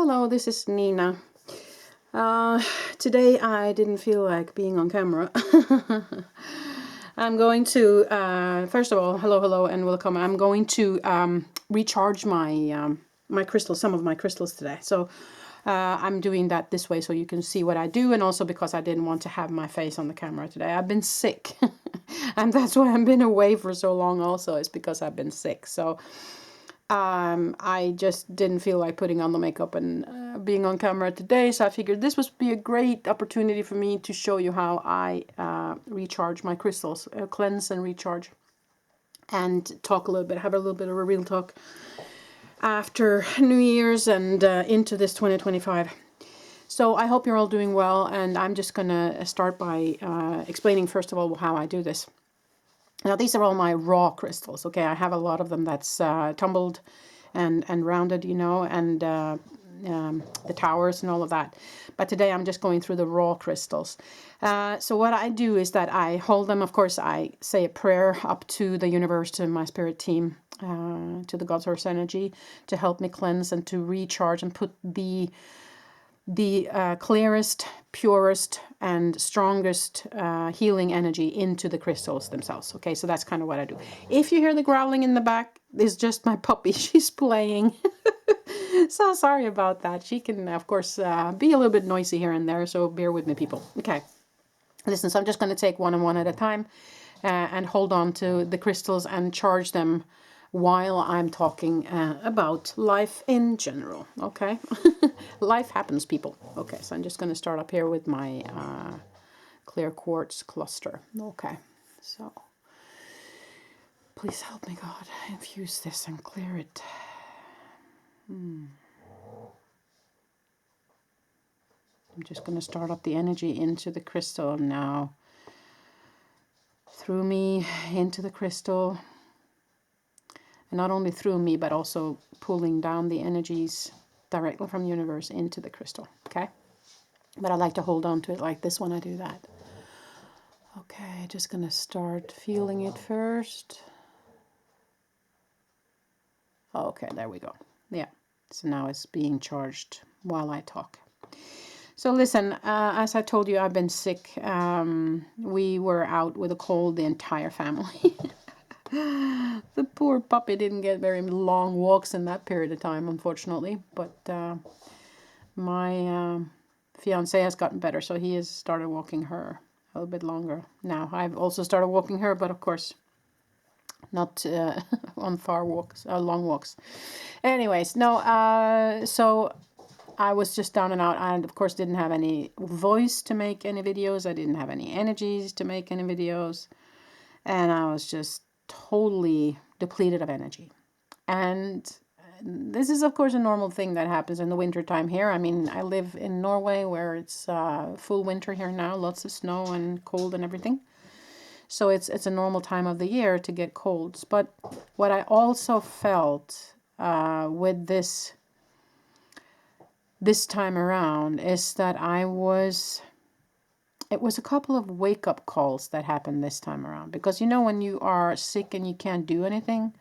Hello, this is Nina. Today I didn't feel like being on camera. I'm going to, first of all, hello and welcome. I'm going to recharge my crystals, some of my crystals today. So I'm doing that this way so you can see what I do, and also because I didn't want to have my face on the camera today. I've been sick, and that's why I've been away for so long also, is because I've been sick. So I just didn't feel like putting on the makeup and being on camera today, so I figured this would be a great opportunity for me to show you how I recharge my crystals, cleanse and recharge, and talk a little bit, have a little bit of a real talk after New Year's and into this 2025. So I hope you're all doing well, and I'm just gonna start by explaining first of all how I do this. Now, these are all my raw crystals, okay? I have a lot of them that's tumbled and rounded, you know, and the towers and all of that. But today I'm just going through the raw crystals. So what I do is that I hold them. Of course, I say a prayer up to the universe, to my spirit team, to the God Source energy, to help me cleanse and to recharge and put the clearest, purest, and strongest healing energy into the crystals themselves. Okay, so that's kind of what I do. If you hear the growling in the back, it's just my puppy. She's playing. So sorry about that. She can, of course, be a little bit noisy here and there, so bear with me, people. Okay, listen, so I'm just going to take one and one at a time and hold on to the crystals and charge them while I'm talking about life in general, okay? Life happens, people. Okay, so I'm just going to start up here with my clear quartz cluster. Okay, so please help me, God, infuse this and clear it. I'm just going to start up the energy into the crystal now. Through me, into the crystal. And not only through me, but also pulling down the energies directly from the universe into the crystal, okay? But I like to hold on to it like this when I do that. Okay, just gonna start feeling it first. Okay, there we go. Yeah, so now it's being charged while I talk. So listen, as I told you, I've been sick. We were out with a cold, the entire family. The poor puppy didn't get very long walks in that period of time, unfortunately. But my fiance has gotten better, so he has started walking her a little bit longer now. I've also started walking her, but of course not on far walks, long walks. Anyways, no, so I was just down and out, and of course didn't have any voice to make any videos. I didn't have any energies to make any videos, and I was just totally depleted of energy. And this is, of course, a normal thing that happens in the winter time here. I mean, I live in Norway, where it's full winter here now, lots of snow and cold and everything. So it's a normal time of the year to get colds. But what I also felt with this time around is that it was a couple of wake-up calls that happened this time around. Because, you know, when you are sick and you can't do anything,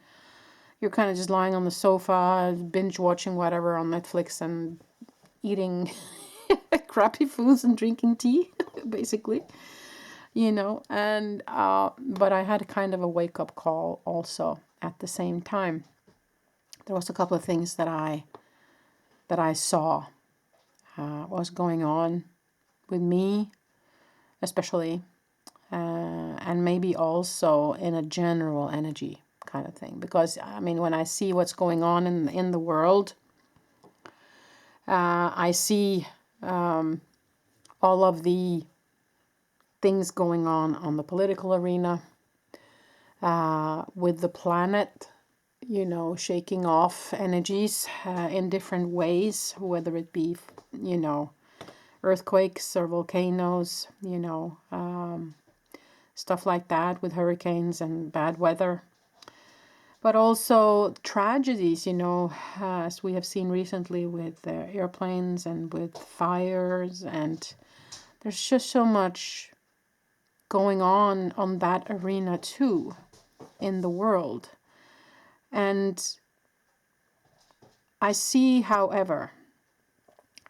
you're kind of just lying on the sofa, binge watching whatever on Netflix and eating crappy foods and drinking tea, basically, you know. And but I had a kind of a wake-up call also at the same time. There was a couple of things that I saw was going on with me, especially, and maybe also in a general energy kind of thing. Because, I mean, when I see what's going on in the world, I see all of the things going on the political arena, with the planet, you know, shaking off energies in different ways, whether it be, you know, earthquakes or volcanoes, you know, stuff like that, with hurricanes and bad weather. But also tragedies, you know, as we have seen recently with airplanes and with fires. And there's just so much going on that arena too in the world. And I see, however,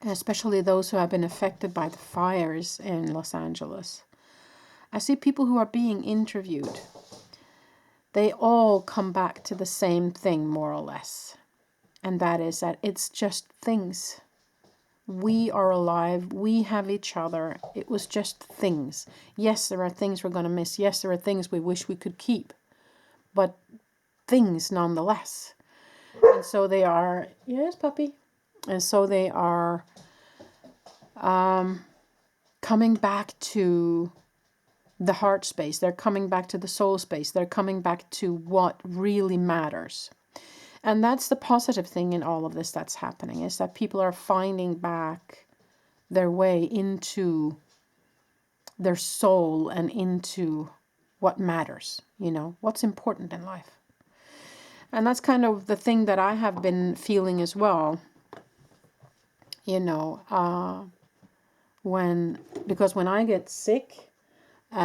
especially those who have been affected by the fires in Los Angeles. I see people who are being interviewed. They all come back to the same thing, more or less. And that is that it's just things. We are alive. We have each other. It was just things. Yes, there are things we're going to miss. Yes, there are things we wish we could keep. But things nonetheless. And so they are, yes, puppy. And so they are coming back to the heart space. They're coming back to the soul space. They're coming back to what really matters. And that's the positive thing in all of this that's happening, is that people are finding back their way into their soul and into what matters, what's important in life. And that's kind of the thing that I have been feeling as well, because when I get sick,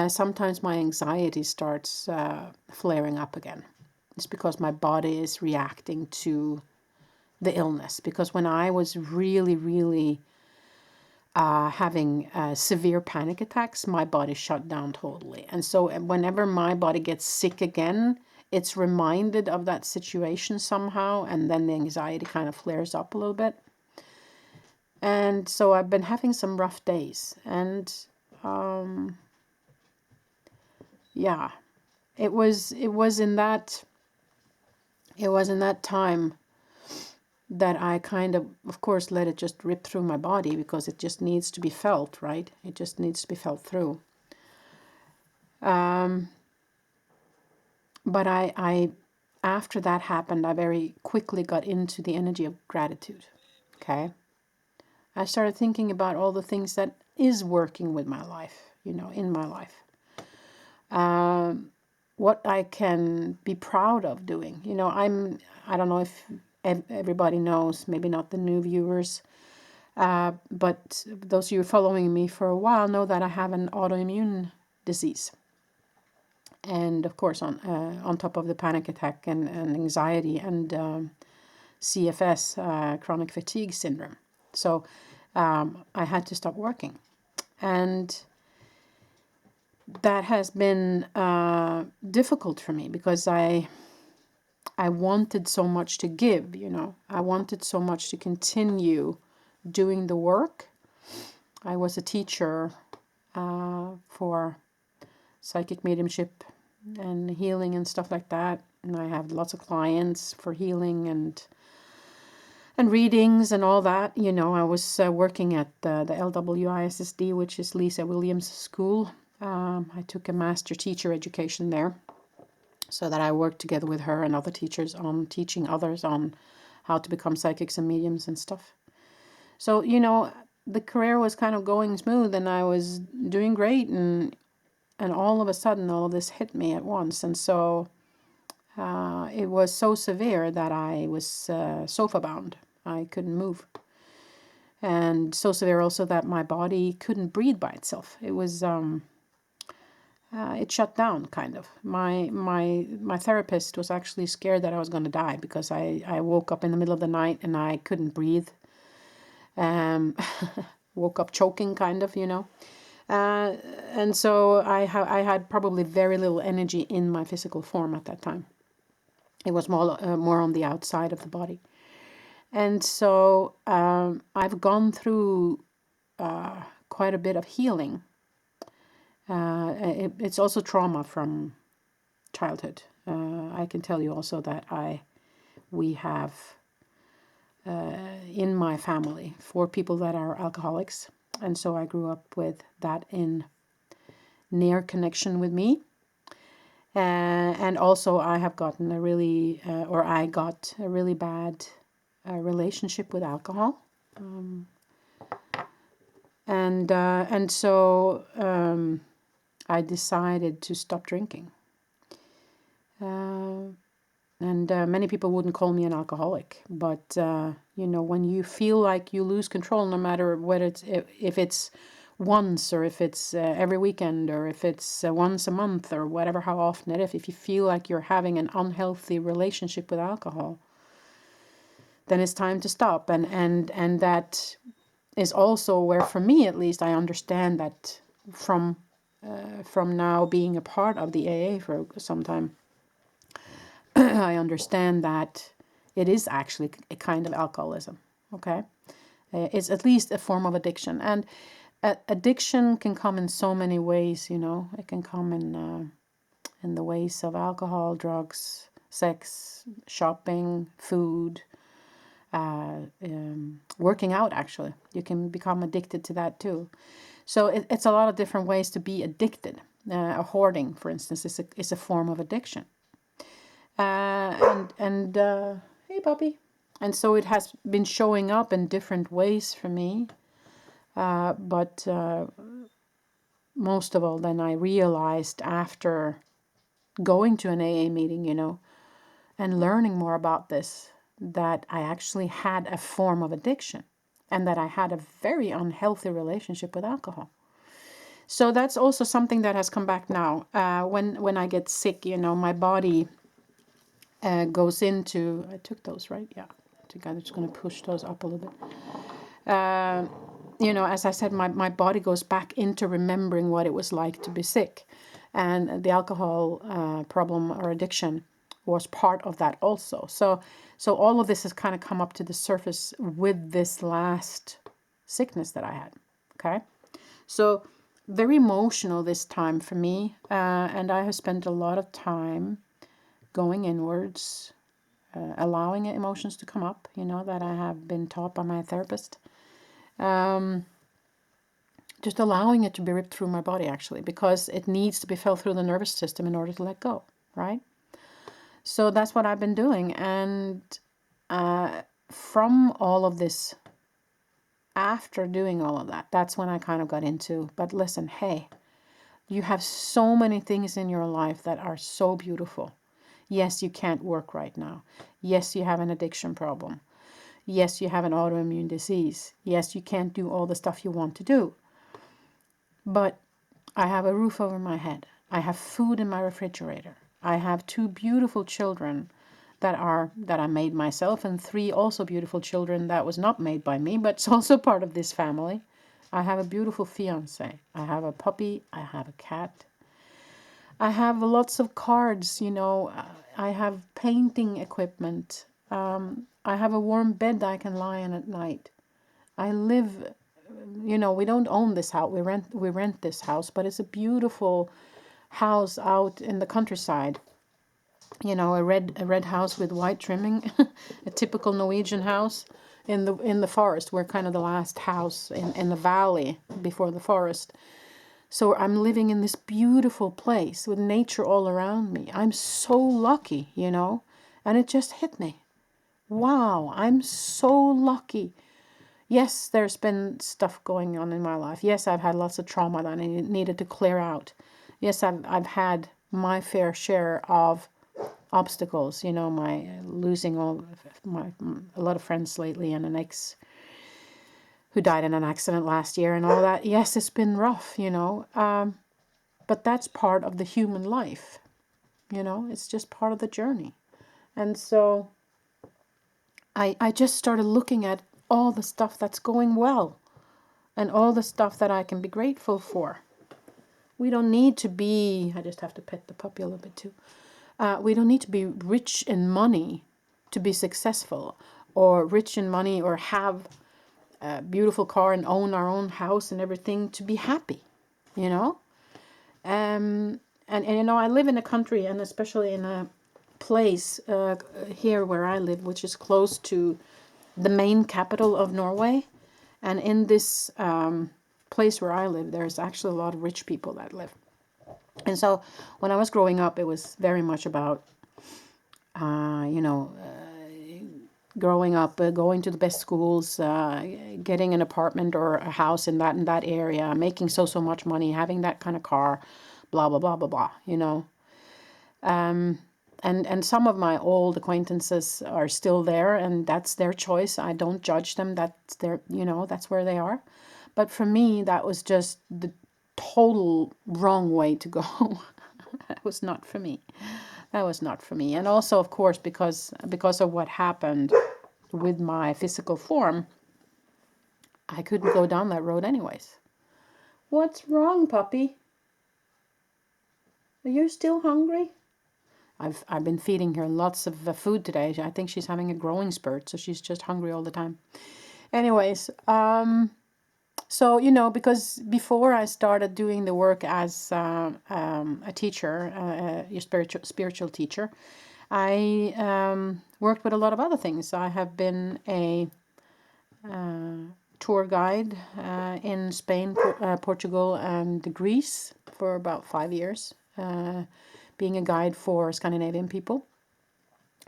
sometimes my anxiety starts flaring up again. It's because my body is reacting to the illness. Because when I was really, really having severe panic attacks, my body shut down totally. And so whenever my body gets sick again, it's reminded of that situation somehow, and then the anxiety kind of flares up a little bit. And so I've been having some rough days. And yeah, it was in that time that I kind of course, let it just rip through my body, because it just needs to be felt, right? It just needs to be felt through. But I after that happened, I very quickly got into the energy of gratitude. Okay. I started thinking about all the things that is working with my life, in my life. What I can be proud of doing. I don't know if everybody knows, maybe not the new viewers, but those of you following me for a while know that I have an autoimmune disease. And of course, on top of the panic attack and anxiety and CFS, chronic fatigue syndrome. So I had to stop working. And that has been difficult for me, because I wanted so much to give, I wanted so much to continue doing the work. I was a teacher for psychic mediumship and healing and stuff like that. And I have lots of clients for healing and readings and all that. I was working at the LWISSD, which is Lisa Williams School. I took a master teacher education there, so that I worked together with her and other teachers on teaching others on how to become psychics and mediums and stuff. So, the career was kind of going smooth, and I was doing great, and all of a sudden all of this hit me at once. And so it was so severe that I was sofa bound. I couldn't move. And so severe also that my body couldn't breathe by itself. It was it shut down, kind of. My therapist was actually scared that I was going to die, because I woke up in the middle of the night and I couldn't breathe. Woke up choking, kind of, and so I had probably very little energy in my physical form at that time. It was more on the outside of the body. And so I've gone through quite a bit of healing. It's also trauma from childhood. I can tell you also that we have in my family 4 people that are alcoholics, and so I grew up with that in near connection with me. And also I have gotten I got a really bad relationship with alcohol. And so I decided to stop drinking. And many people wouldn't call me an alcoholic, but when you feel like you lose control, no matter whether if it's once, or if it's every weekend, or if it's once a month, or whatever, how often it is, if you feel like you're having an unhealthy relationship with alcohol, then it's time to stop. And that is also where, for me at least, I understand that from now being a part of the AA for some time, I understand that it is actually a kind of alcoholism. Okay, it's at least a form of addiction, and addiction can come in so many ways. You know, it can come in the ways of alcohol, drugs, sex, shopping, food, working out. Actually, you can become addicted to that too. So it's a lot of different ways to be addicted. Hoarding, for instance, is a form of addiction. Hey, puppy. And so it has been showing up in different ways for me. But most of all, then I realized after going to an AA meeting, you know, and learning more about this, that I actually had a form of addiction and that I had a very unhealthy relationship with alcohol. So that's also something that has come back now. When I get sick, you know, my body goes into, I took those, right? Yeah. I think I'm just going to push those up a little bit. You know, as I said, my body goes back into remembering what it was like to be sick. And the alcohol problem or addiction was part of that also. So all of this has kind of come up to the surface with this last sickness that I had. Okay. So very emotional this time for me. And I have spent a lot of time going inwards, allowing emotions to come up, you know, that I have been taught by my therapist. Just allowing it to be ripped through my body, actually, because it needs to be felt through the nervous system in order to let go, right? So that's what I've been doing. And from all of this, after doing all of that, that's when I kind of got into, but listen, hey, you have so many things in your life that are so beautiful. Yes, you can't work right now. Yes, you have an addiction problem. Yes, you have an autoimmune disease. Yes, you can't do all the stuff you want to do. But I have a roof over my head. I have food in my refrigerator. I have 2 beautiful children that I made myself, and 3 also beautiful children that was not made by me, but it's also part of this family. I have a beautiful fiance. I have a puppy. I have a cat. I have lots of cards, you know. I have painting equipment. I have a warm bed I can lie in at night. I live, you know, we don't own this house. We rent this house, but it's a beautiful house out in the countryside. You know, a red house with white trimming, a typical Norwegian house in the forest. We're kind of the last house in the valley before the forest. So I'm living in this beautiful place with nature all around me. I'm so lucky, you know, and it just hit me. Wow, I'm so lucky. Yes, there's been stuff going on in my life. Yes, I've had lots of trauma that I needed to clear out. Yes, I've had my fair share of obstacles, you know, my losing a lot of friends lately, and an ex who died in an accident last year and all that. Yes, it's been rough, you know, but that's part of the human life, you know, it's just part of the journey. And so I just started looking at all the stuff that's going well and all the stuff that I can be grateful for. We don't need to be, I just have to pet the puppy a little bit too. We don't need to be rich in money to be successful, or rich in money, or have a beautiful car and own our own house and everything to be happy, you know? And you know, I live in a country, and especially in a place here where I live, which is close to the main capital of Norway. And in this place where I live, there's actually a lot of rich people that live. And so when I was growing up, it was very much about, you know, growing up, going to the best schools, getting an apartment or a house in that area, making so much money, having that kind of car, blah, blah, blah, blah, blah, you know. And some of my old acquaintances are still there, and that's their choice. I don't judge them. That's their, you know, that's where they are. But for me, that was just the total wrong way to go. That was not for me. That was not for me. And also, of course, because of what happened with my physical form, I couldn't go down that road anyways. What's wrong, puppy? Are you still hungry? I've been feeding her lots of food today. I think she's having a growing spurt, so she's just hungry all the time. Anyways, so, because before I started doing the work as a teacher, a spiritual teacher, I worked with a lot of other things. I have been a tour guide in Spain, Portugal, and Greece for about 5 years, being a guide for Scandinavian people.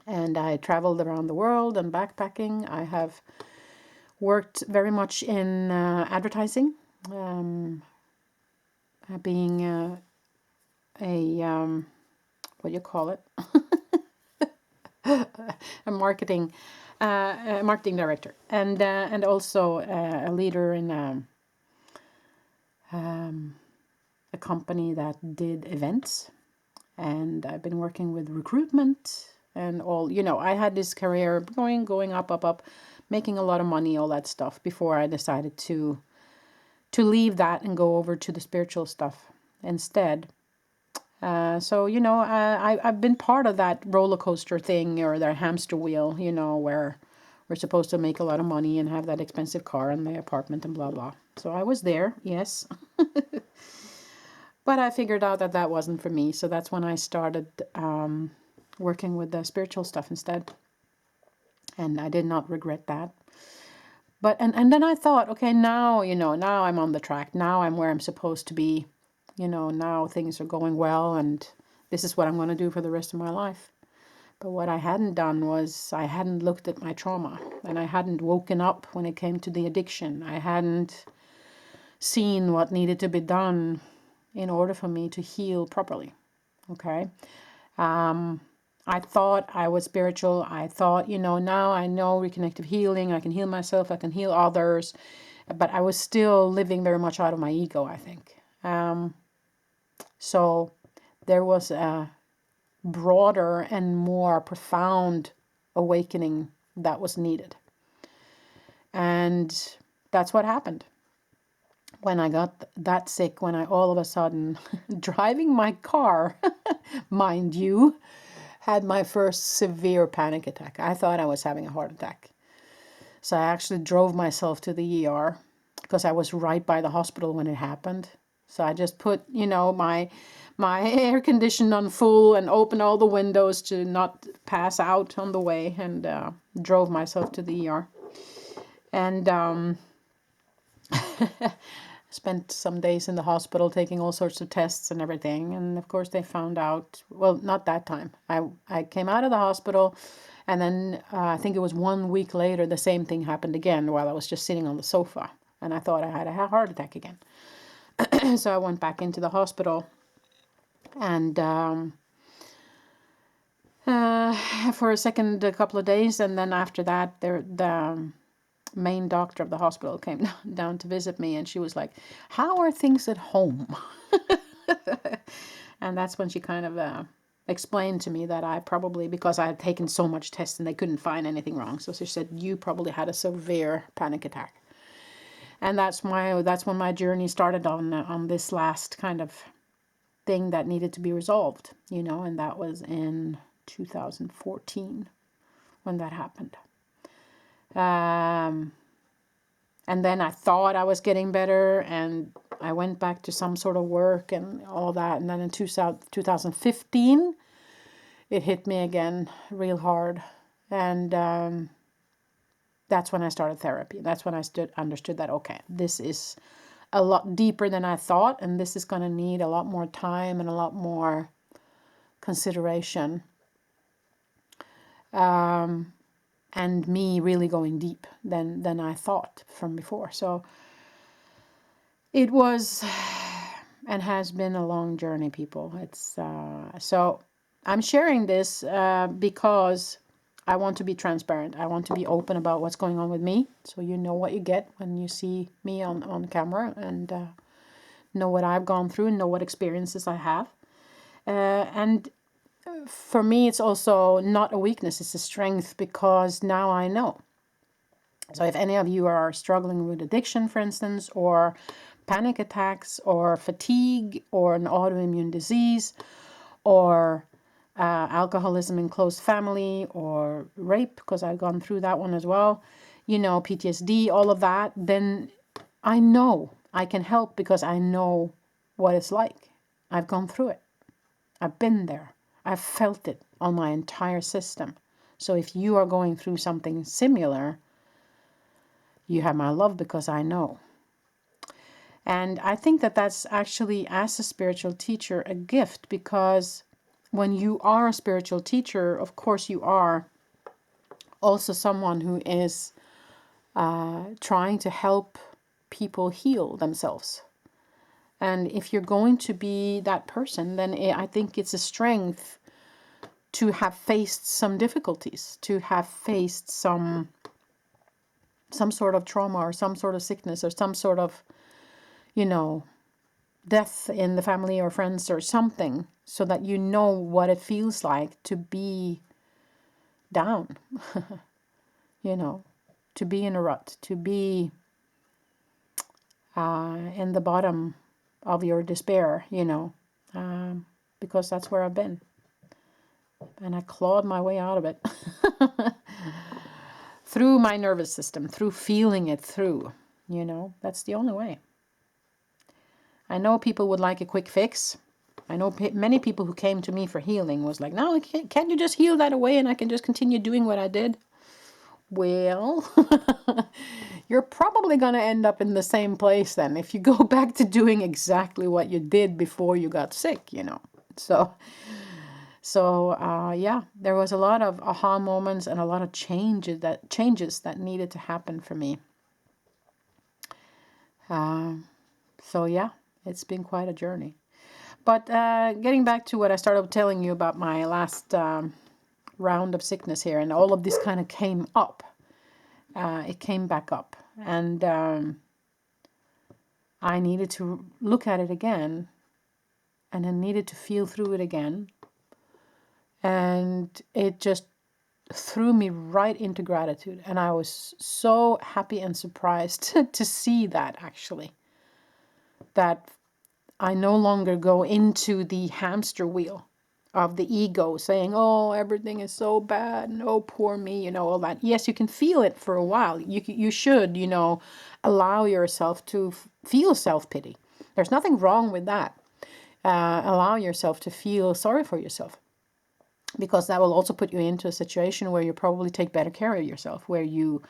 And I traveled around the world and backpacking. I have worked very much in advertising, being what do you call it? a marketing director, and also a leader in a company that did events. And I've been working with recruitment and all. I had this career going up, making a lot of money, all that stuff, before I decided to leave that and go over to the spiritual stuff instead. So, I've been part of that roller coaster thing, or the hamster wheel, where we're supposed to make a lot of money and have that expensive car and the apartment and blah, blah. So I was there, yes. But I figured out that wasn't for me. So that's when I started working with the spiritual stuff instead. And I did not regret that. But and then I thought, okay, now, now I'm on the track. Now I'm where I'm supposed to be. Now things are going well, and this is what I'm going to do for the rest of my life. But what I hadn't done was I hadn't looked at my trauma, and I hadn't woken up when it came to the addiction. I hadn't seen what needed to be done in order for me to heal properly. Okay. I thought I was spiritual. I thought, now I know reconnective healing. I can heal myself. I can heal others. But I was still living very much out of my ego, I think. So there was a broader and more profound awakening that was needed. And that's what happened. When I got that sick, when I all of a sudden, driving my car, mind you, had my first severe panic attack. I thought I was having a heart attack. So I actually drove myself to the ER because I was right by the hospital when it happened. So I just put, my air conditioner on full and opened all the windows to not pass out on the way, and drove myself to the ER. And spent some days in the hospital taking all sorts of tests and everything. And of course they found out, well, not that time. I came out of the hospital, and then I think it was 1 week later, the same thing happened again while I was just sitting on the sofa. And I thought I had a heart attack again. So I went back into the hospital, and for a couple of days. And then after that, the main doctor of the hospital came down to visit me, and she was like, "How are things at home?" And that's when she kind of explained to me that I probably, because I had taken so much tests and they couldn't find anything wrong, so she said, "You probably had a severe panic attack." And that's when my journey started on this last kind of thing that needed to be resolved, and that was in 2014 when that happened. And then I thought I was getting better, and I went back to some sort of work and all that. And then in 2015, it hit me again real hard. And that's when I started therapy. That's when I understood that, okay, this is a lot deeper than I thought, and this is going to need a lot more time and a lot more consideration. And me really going deep than I thought from before. So it was and has been a long journey, people. It's so I'm sharing this because I want to be transparent. I want to be open about what's going on with me, so you know what you get when you see me on camera, and know what I've gone through and know what experiences I have. And for me, it's also not a weakness, it's a strength, because now I know. So if any of you are struggling with addiction, for instance, or panic attacks, or fatigue, or an autoimmune disease, or alcoholism in close family, or rape, because I've gone through that one as well, you know, PTSD, all of that, then I know I can help because I know what it's like. I've gone through it. I've been there. I've felt it on my entire system. So if you are going through something similar, you have my love because I know. And I think that that's actually, as a spiritual teacher, a gift, because when you are a spiritual teacher, of course you are also someone who is trying to help people heal themselves. And if you're going to be that person, then I think it's a strength to have faced some difficulties, to have faced some sort of trauma or some sort of sickness or some sort of, you know, death in the family or friends or something, so that you know what it feels like to be down, you know, to be in a rut, to be in the bottom of your despair, you know, because that's where I've been. And I clawed my way out of it through my nervous system, through feeling it through, you know, that's the only way. I know people would like a quick fix. I know many people who came to me for healing was like, no, can't you just heal that away and I can just continue doing what I did? Well, you're probably going to end up in the same place then if you go back to doing exactly what you did before you got sick, you know. So yeah, there was a lot of aha moments and a lot of changes that needed to happen for me. So yeah, it's been quite a journey. But getting back to what I started telling you about my last round of sickness here, and all of this kind of came up. It came back up, and I needed to look at it again, and I needed to feel through it again, and it just threw me right into gratitude, and I was so happy and surprised to see that, actually, that I no longer go into the hamster wheel of the ego saying, oh, everything is so bad, and oh, poor me, you know, all that. Yes, you can feel it for a while. You should, you know, allow yourself to feel self-pity. There's nothing wrong with that. Allow yourself to feel sorry for yourself, because that will also put you into a situation where you probably take better care of yourself, where you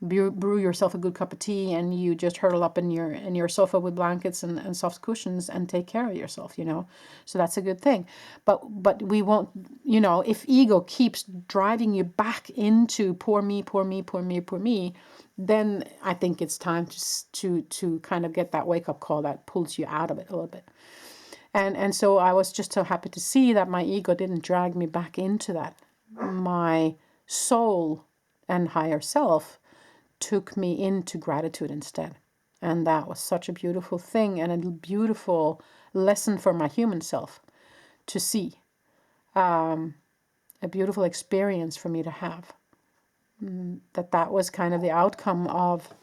brew yourself a good cup of tea and you just hurtle up in your sofa with blankets and soft cushions and take care of yourself, you know. So that's a good thing. But we won't, you know, if ego keeps driving you back into poor me, poor me, poor me, poor me, then I think it's time to kind of get that wake up call that pulls you out of it a little bit. And so I was just so happy to see that my ego didn't drag me back into that. My soul and higher self took me into gratitude instead. And that was such a beautiful thing and a beautiful lesson for my human self to see. A beautiful experience for me to have. That was kind of the outcome of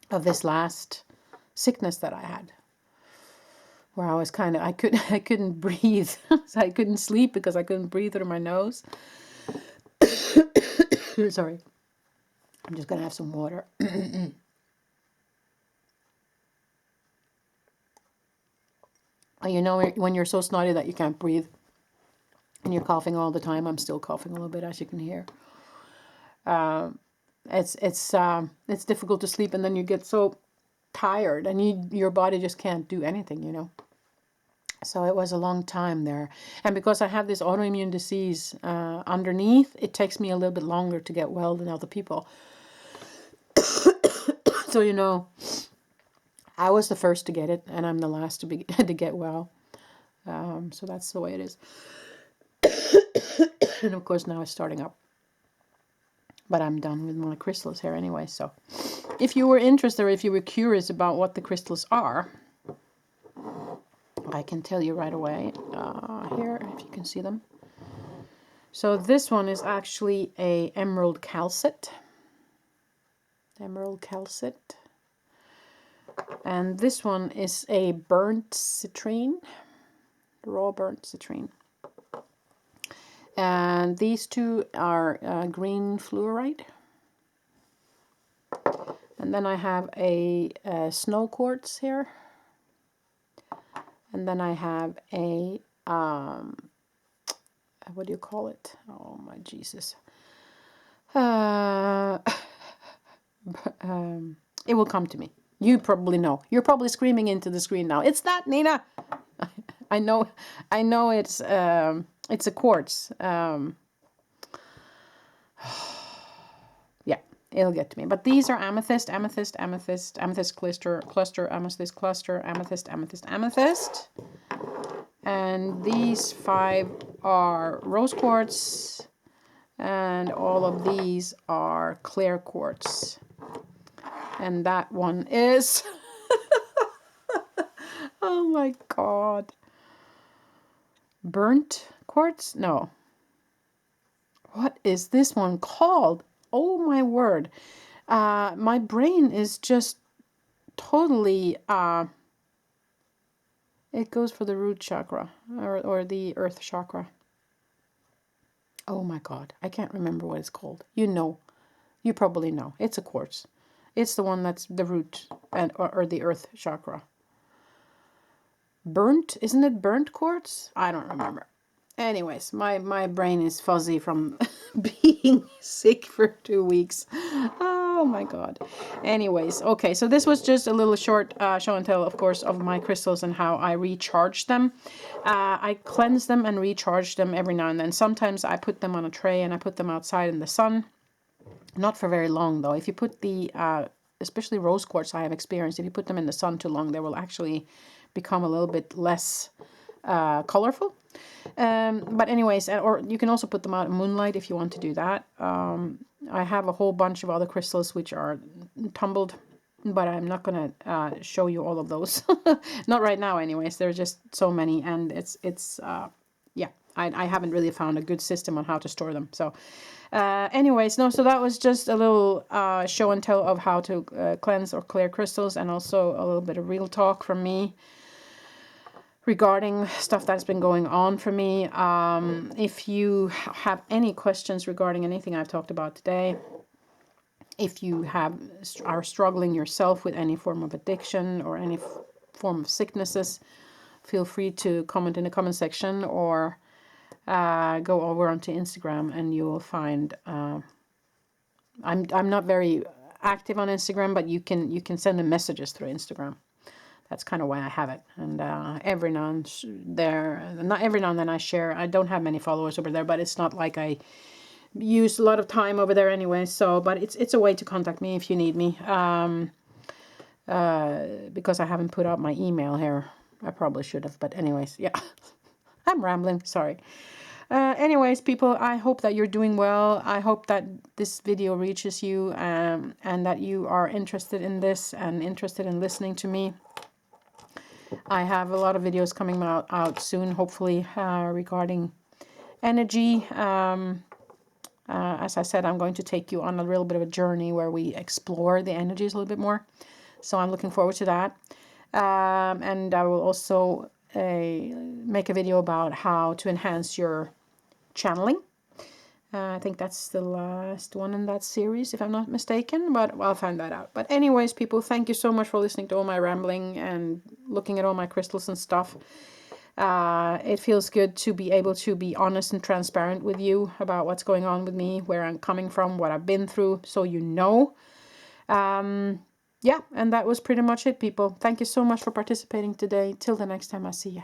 this last sickness that I had, where I was kind of, I couldn't breathe. So I couldn't sleep because I couldn't breathe through my nose. Sorry. I'm just going to have some water. You know, when you're so snotty that you can't breathe and you're coughing all the time. I'm still coughing a little bit, as you can hear. It's difficult to sleep, and then you get so tired and your body just can't do anything, you know. So it was a long time there. And because I have this autoimmune disease underneath, it takes me a little bit longer to get well than other people. So, you know, I was the first to get it, and I'm the last to get well. So that's the way it is. And of course now it's starting up. But I'm done with my crystals here anyway. So if you were interested, or if you were curious about what the crystals are, I can tell you right away here, if you can see them. So this one is actually a emerald calcite. emerald calcite. And this one is a burnt citrine, raw burnt citrine. And these two are green fluorite. And then I have a snow quartz here. And then I have a, what do you call it? Oh my Jesus. It will come to me. You probably know. You're probably screaming into the screen now. It's that, Nina! I know it's a quartz. Yeah, it'll get to me. But these are amethyst, amethyst, amethyst, amethyst cluster, amethyst cluster, amethyst, amethyst, amethyst. And these 5 are rose quartz, and all of these are clear quartz. And that one is oh my God, burnt quartz? No. What is this one called? Oh my word. My brain is just totally, it goes for the root chakra or the earth chakra. Oh my God, I can't remember what it's called. You know, you probably know. It's a quartz. It's the one that's the root or the earth chakra. Burnt, isn't it burnt quartz? I don't remember. Anyways, my brain is fuzzy from being sick for 2 weeks. Oh my God. Anyways, okay, so this was just a little short show and tell, of course, of my crystals and how I recharge them. I cleanse them and recharge them every now and then. Sometimes I put them on a tray and I put them outside in the sun. Not for very long, though. If you put the, especially rose quartz, I have experienced, if you put them in the sun too long, they will actually become a little bit less colorful. But anyways, or you can also put them out in moonlight if you want to do that. I have a whole bunch of other crystals which are tumbled, but I'm not going to show you all of those. Not right now anyways. There are just so many, and it's yeah, I haven't really found a good system on how to store them. So anyways, no, so that was just a little show and tell of how to cleanse or clear crystals, and also a little bit of real talk from me regarding stuff that's been going on for me. If you have any questions regarding anything I've talked about today, if you are struggling yourself with any form of addiction or any form of sicknesses, feel free to comment in the comment section, or go over onto Instagram and you will find, I'm not very active on Instagram, but you can send me messages through Instagram. That's kind of why I have it. And every now and then I share. I don't have many followers over there, but it's not like I use a lot of time over there anyway. So, but it's a way to contact me if you need me. Because I haven't put out my email here. I probably should have, but anyways, yeah. I'm rambling, sorry. Anyways, people, I hope that you're doing well. I hope that this video reaches you, and that you are interested in this and interested in listening to me. I have a lot of videos coming out soon, hopefully, regarding energy. As I said, I'm going to take you on a little bit of a journey where we explore the energies a little bit more. So I'm looking forward to that. And I will also make a video about how to enhance your channeling. I think that's the last one in that series, if I'm not mistaken, but I'll find that out. But anyways, people, thank you so much for listening to all my rambling and looking at all my crystals and stuff. It feels good to be able to be honest and transparent with you about what's going on with me, where I'm coming from, what I've been through, so you know. Yeah, and that was pretty much it, people. Thank you so much for participating today. Till the next time I see you.